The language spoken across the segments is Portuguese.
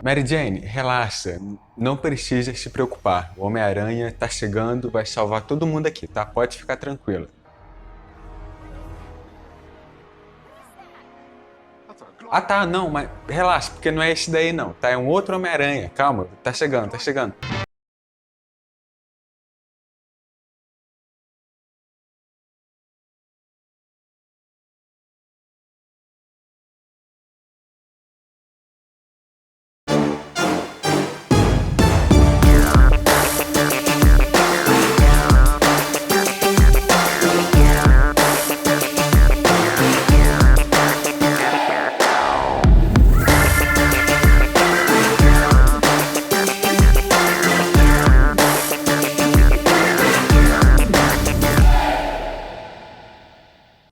Mary Jane, relaxa, não precisa se preocupar. O Homem-Aranha tá chegando, vai salvar todo mundo aqui, tá? Pode ficar tranquila. Ah tá, não, mas relaxa, porque não é esse daí não, tá? É um outro Homem-Aranha, calma, tá chegando, tá chegando.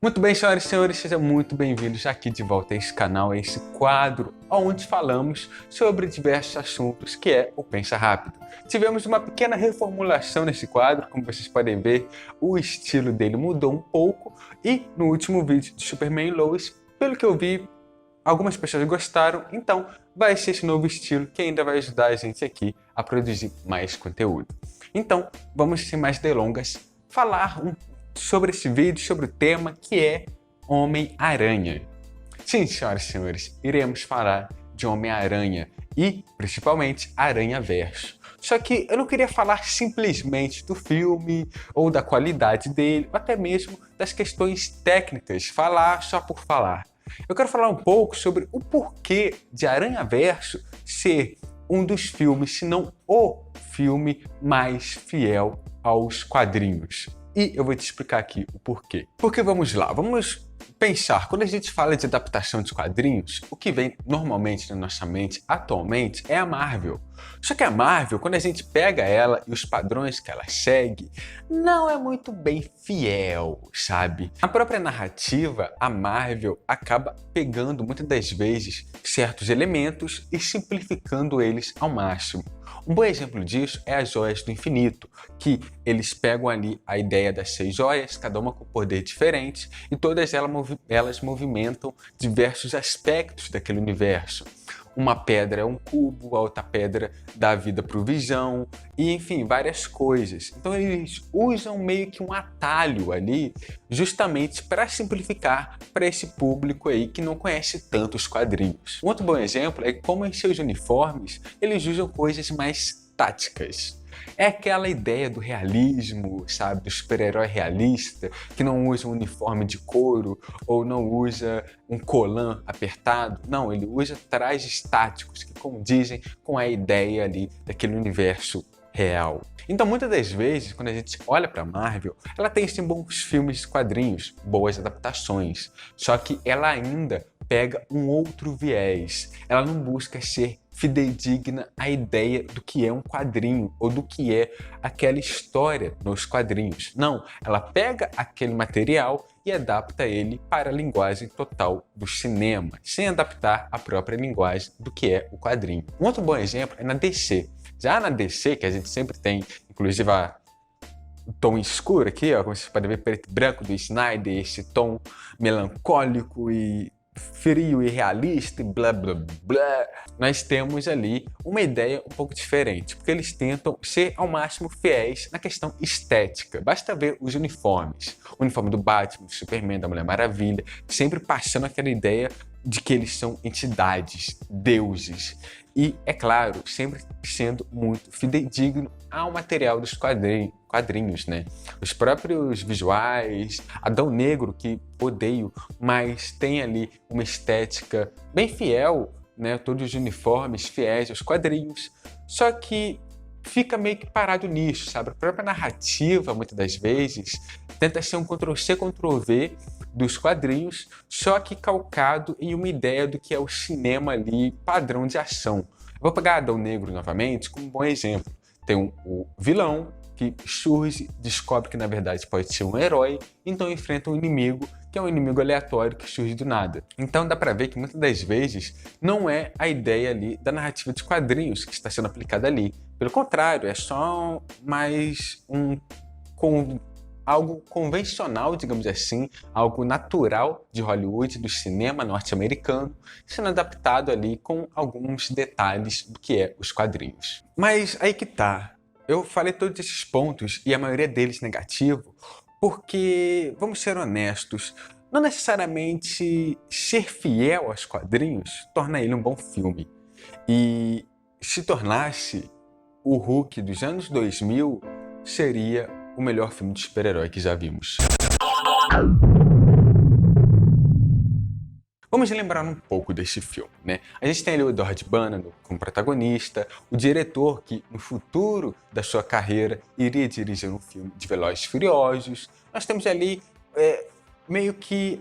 Muito bem, senhoras e senhores, sejam muito bem-vindos aqui de volta a esse canal, a esse quadro onde falamos sobre diversos assuntos, que é o Pensa Rápido. Tivemos uma pequena reformulação nesse quadro, como vocês podem ver, o estilo dele mudou um pouco e no último vídeo de Superman e Lois, pelo que eu vi, algumas pessoas gostaram, então vai ser esse novo estilo que ainda vai ajudar a gente aqui a produzir mais conteúdo. Então, vamos sem mais delongas, falar sobre esse vídeo, sobre o tema que é Homem-Aranha. Sim, senhoras e senhores, iremos falar de Homem-Aranha e, principalmente, Aranha-Verso. Só que eu não queria falar simplesmente do filme ou da qualidade dele, ou até mesmo das questões técnicas, falar só por falar. Eu quero falar um pouco sobre o porquê de Aranha-Verso ser um dos filmes, se não o filme mais fiel aos quadrinhos. E eu vou te explicar aqui o porquê. Porque vamos lá, vamos pensar, quando a gente fala de adaptação de quadrinhos, o que vem normalmente na nossa mente atualmente é a Marvel. Só que a Marvel, quando a gente pega ela e os padrões que ela segue, não é muito bem fiel, sabe? A própria narrativa, a Marvel acaba pegando muitas das vezes certos elementos e simplificando eles ao máximo. Um bom exemplo disso é as Joias do Infinito, que eles pegam ali a ideia das 6 joias, cada uma com poder diferente, e todas elas movimentam diversos aspectos daquele universo. Uma pedra é um cubo, a outra pedra dá vida para o Visão, e enfim, várias coisas. Então eles usam meio que um atalho ali, justamente para simplificar para esse público aí que não conhece tanto os quadrinhos. Um outro bom exemplo é como em seus uniformes eles usam coisas mais táticas. É aquela ideia do realismo, sabe? Do super-herói realista, que não usa um uniforme de couro ou não usa um colã apertado. Não, ele usa trajes táticos que condizem com a ideia ali daquele universo real. Então, muitas das vezes, quando a gente olha para a Marvel, ela tem sim bons filmes, quadrinhos, boas adaptações. Só que ela ainda pega um outro viés. Ela não busca ser fidedigna à ideia do que é um quadrinho ou do que é aquela história nos quadrinhos. Não, ela pega aquele material e adapta ele para a linguagem total do cinema, sem adaptar a própria linguagem do que é o quadrinho. Um outro bom exemplo é na DC. Já na DC, que a gente sempre tem, inclusive o tom escuro aqui, ó, como vocês podem ver, preto e branco do Snyder, esse tom melancólico e frio e realista e blá blá blá, nós temos ali uma ideia um pouco diferente, porque eles tentam ser ao máximo fiéis na questão estética. Basta ver os uniformes, o uniforme do Batman, do Superman, da Mulher Maravilha, sempre passando aquela ideia de que eles são entidades, deuses. E, é claro, sempre sendo muito fidedigno ao material dos quadrinhos, né? Os próprios visuais, Adão Negro, que odeio, mas tem ali uma estética bem fiel, né? Todos os uniformes fiéis aos quadrinhos, só que fica meio que parado nisso, sabe? A própria narrativa, muitas das vezes, tenta ser um Ctrl-C, Ctrl-V dos quadrinhos, só que calcado em uma ideia do que é o cinema ali, padrão de ação. Eu vou pegar Adão Negro novamente como um bom exemplo. Tem o vilão que surge, descobre que na verdade pode ser um herói, então enfrenta um inimigo que é um inimigo aleatório que surge do nada. Então dá pra ver que muitas das vezes não é a ideia ali da narrativa de quadrinhos que está sendo aplicada ali. Pelo contrário, é só mais um algo convencional, digamos assim, algo natural de Hollywood, do cinema norte-americano, sendo adaptado ali com alguns detalhes do que é os quadrinhos. Mas aí que tá, eu falei todos esses pontos e a maioria deles negativo, porque, vamos ser honestos, não necessariamente ser fiel aos quadrinhos torna ele um bom filme. E se tornasse o Hulk dos anos 2000, seria o melhor filme de super-herói que já vimos. Vamos lembrar um pouco deste filme, né? A gente tem ali o Edward Bunnan como protagonista, o diretor que no futuro da sua carreira iria dirigir um filme de Velozes e Furiosos. Nós temos ali meio que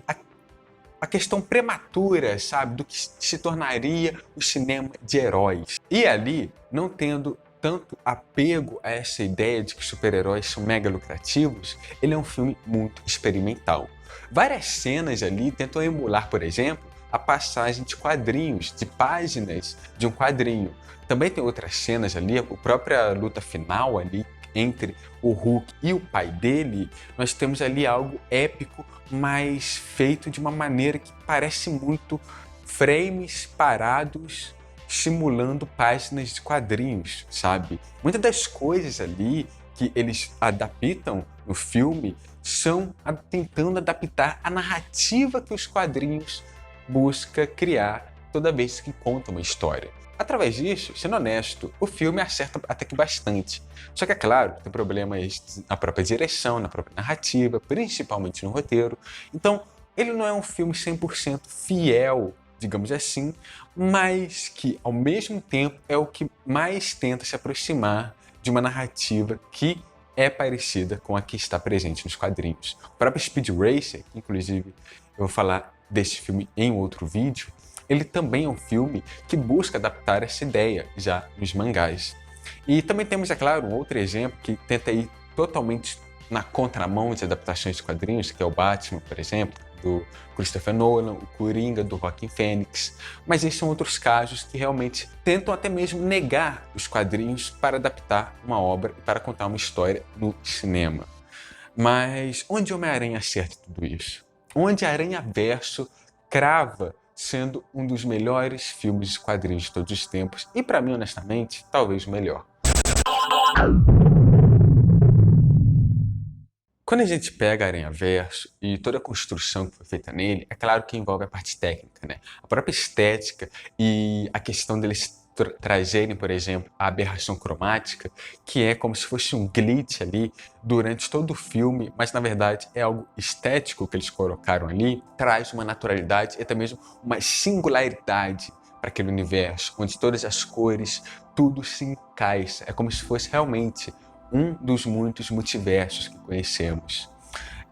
a questão prematura, sabe, do que se tornaria o cinema de heróis. E ali, não tendo tanto apego a essa ideia de que super-heróis são mega lucrativos, ele é um filme muito experimental. Várias cenas ali tentam emular, por exemplo, a passagem de quadrinhos, de páginas de um quadrinho. Também tem outras cenas ali, a própria luta final ali entre o Hulk e o pai dele, nós temos ali algo épico, mas feito de uma maneira que parece muito frames parados simulando páginas de quadrinhos, sabe? Muitas das coisas ali que eles adaptam no filme são tentando adaptar a narrativa que os quadrinhos busca criar toda vez que conta uma história. Através disso, sendo honesto, o filme acerta até que bastante. Só que é claro, tem problemas na própria direção, na própria narrativa, principalmente no roteiro. Então, ele não é um filme 100% fiel, digamos assim, mas que, ao mesmo tempo, é o que mais tenta se aproximar de uma narrativa que é parecida com a que está presente nos quadrinhos. O próprio Speed Racer, que inclusive eu vou falar desse filme em outro vídeo, ele também é um filme que busca adaptar essa ideia já nos mangás. E também temos, é claro, um outro exemplo que tenta ir totalmente na contramão de adaptações de quadrinhos, que é o Batman, por exemplo, do Christopher Nolan, o Coringa, do Joaquin Phoenix. Mas esses são outros casos que realmente tentam até mesmo negar os quadrinhos para adaptar uma obra e para contar uma história no cinema. Mas onde Homem-Aranha acerta tudo isso? Onde Aranhaverso crava sendo um dos melhores filmes de quadrinhos de todos os tempos e, para mim, honestamente, talvez o melhor. Quando a gente pega Aranhaverso e toda a construção que foi feita nele, é claro que envolve a parte técnica, né? A própria estética e a questão deles trazerem, por exemplo, a aberração cromática, que é como se fosse um glitch ali durante todo o filme, mas na verdade é algo estético que eles colocaram ali, traz uma naturalidade e até mesmo uma singularidade para aquele universo, onde todas as cores, tudo se encaixa. É como se fosse realmente um dos muitos multiversos que conhecemos.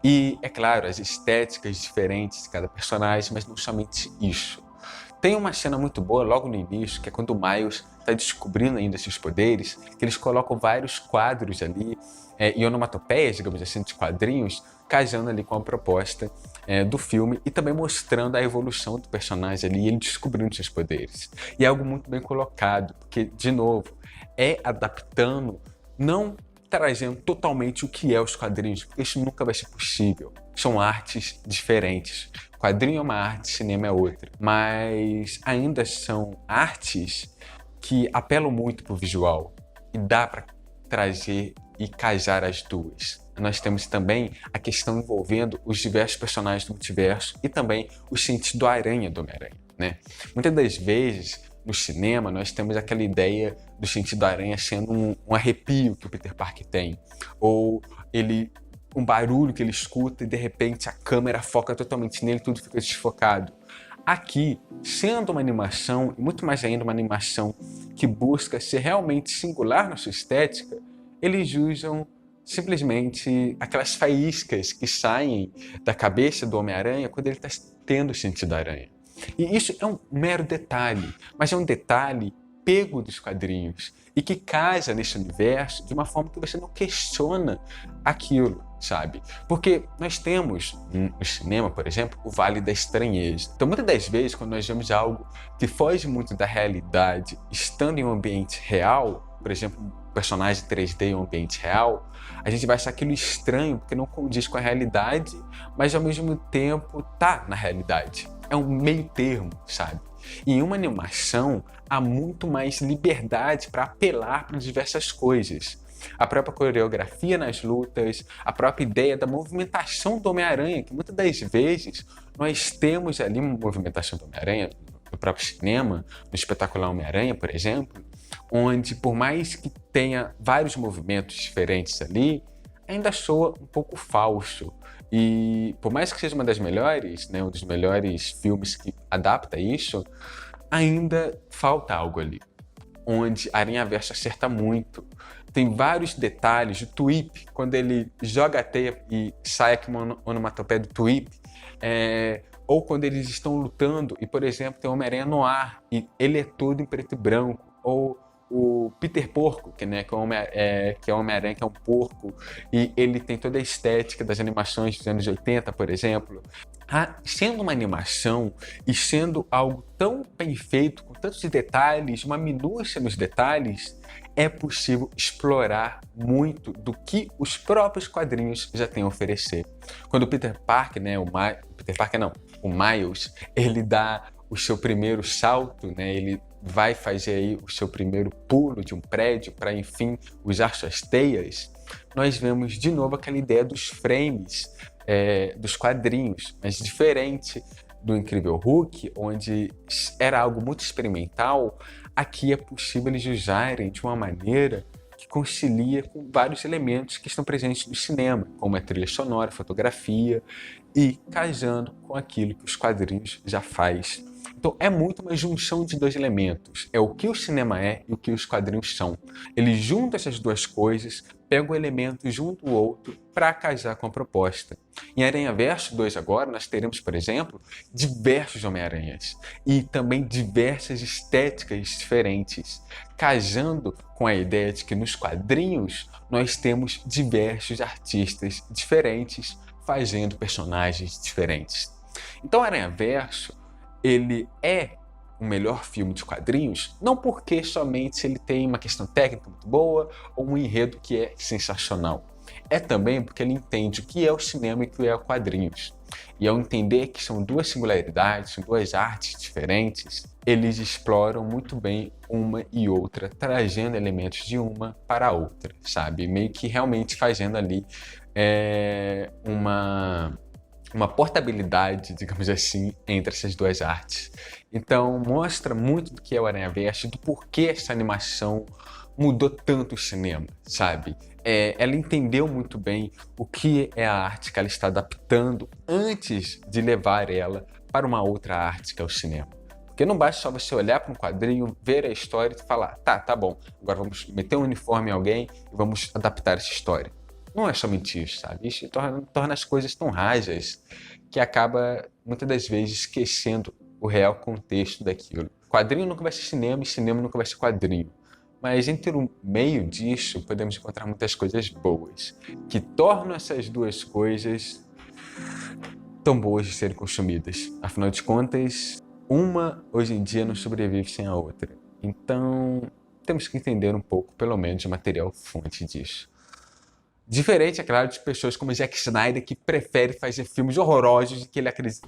E, é claro, as estéticas diferentes de cada personagem, mas não somente isso. Tem uma cena muito boa logo no início, que é quando o Miles está descobrindo ainda seus poderes, que eles colocam vários quadros ali, e onomatopeias, digamos assim, de quadrinhos, casando ali com a proposta do filme e também mostrando a evolução do personagem ali, ele descobrindo seus poderes. E é algo muito bem colocado, porque, de novo, é adaptando, não trazendo totalmente o que é os quadrinhos, porque isso nunca vai ser possível. São artes diferentes. Quadrinho é uma arte, cinema é outra. Mas ainda são artes que apelam muito para o visual. E dá para trazer e casar as duas. Nós temos também a questão envolvendo os diversos personagens do multiverso e também o sentido aranha do Homem-Aranha, né? Muitas das vezes, no cinema, nós temos aquela ideia do sentido aranha sendo um arrepio que o Peter Parker tem. Ou um barulho que ele escuta e de repente a câmera foca totalmente nele e tudo fica desfocado. Aqui, sendo uma animação, e muito mais ainda uma animação que busca ser realmente singular na sua estética, eles usam simplesmente aquelas faíscas que saem da cabeça do Homem-Aranha quando ele está tendo o sentido aranha. E isso é um mero detalhe, mas é um detalhe pego dos quadrinhos e que casa nesse universo de uma forma que você não questiona aquilo, sabe? Porque nós temos no cinema, por exemplo, o Vale da Estranheza. Então, muitas das vezes, quando nós vemos algo que foge muito da realidade, estando em um ambiente real, por exemplo, personagem 3D em um ambiente real, a gente vai achar aquilo estranho porque não condiz com a realidade, mas ao mesmo tempo tá na realidade. É um meio termo, sabe? E em uma animação há muito mais liberdade para apelar para diversas coisas. A própria coreografia nas lutas, a própria ideia da movimentação do Homem-Aranha, que muitas das vezes nós temos ali uma movimentação do Homem-Aranha no próprio cinema, no espetacular Homem-Aranha, por exemplo, onde por mais que tenha vários movimentos diferentes ali, ainda soa um pouco falso. E por mais que seja uma das melhores, né, um dos melhores filmes que adapta isso, ainda falta algo ali, onde Aranhaverso acerta muito. Tem vários detalhes. O Tweep, quando ele joga a teia e sai aqui uma onomatopeia do Tweep, ou quando eles estão lutando e, por exemplo, tem o Homem-Aranha no ar e ele é todo em preto e branco, ou o Peter Porco, que é o Homem-Aranha, que é um porco, e ele tem toda a estética das animações dos anos 80, por exemplo. Sendo uma animação e sendo algo tão bem feito, com tantos detalhes, uma minúcia nos detalhes, é possível explorar muito do que os próprios quadrinhos já têm a oferecer. Quando o Peter Parker, o Miles, ele dá o seu primeiro salto, né, ele vai fazer aí o seu primeiro pulo de um prédio para, enfim, usar suas teias, nós vemos de novo aquela ideia dos frames, dos quadrinhos, mas diferente do Incrível Hulk, onde era algo muito experimental, aqui é possível eles usarem de uma maneira que concilia com vários elementos que estão presentes no cinema, como a trilha sonora, fotografia, e casando com aquilo que os quadrinhos já faz. Então é muito uma junção de dois elementos. É o que o cinema é e o que os quadrinhos são. Eles juntam essas duas coisas, pegam um elemento junto do outro para casar com a proposta. Em Aranhaverso 2 agora, nós teremos, por exemplo, diversos Homem-Aranhas e também diversas estéticas diferentes, casando com a ideia de que nos quadrinhos nós temos diversos artistas diferentes fazendo personagens diferentes. Então, Aranhaverso, ele é o melhor filme de quadrinhos, não porque somente ele tem uma questão técnica muito boa ou um enredo que é sensacional. É também porque ele entende o que é o cinema e o que é o quadrinhos. E ao entender que são duas singularidades, são duas artes diferentes, eles exploram muito bem uma e outra, trazendo elementos de uma para a outra, sabe? Meio que realmente fazendo ali uma portabilidade, digamos assim, entre essas duas artes. Então, mostra muito do que é o Aranhaverso, do porquê essa animação mudou tanto o cinema, sabe? Ela entendeu muito bem o que é a arte que ela está adaptando antes de levar ela para uma outra arte que é o cinema. Porque não basta só você olhar para um quadrinho, ver a história e falar, tá bom, agora vamos meter um uniforme em alguém e vamos adaptar essa história. Não é somente isso, sabe? Isso torna as coisas tão rajas que acaba, muitas das vezes, esquecendo o real contexto daquilo. Quadrinho nunca vai ser cinema e cinema nunca vai ser quadrinho. Mas entre o meio disso, podemos encontrar muitas coisas boas, que tornam essas duas coisas tão boas de serem consumidas. Afinal de contas, uma hoje em dia não sobrevive sem a outra. Então, temos que entender um pouco, pelo menos, o material fonte disso. Diferente, é claro, de pessoas como Zack Snyder, que prefere fazer filmes horrorosos e que ele acredita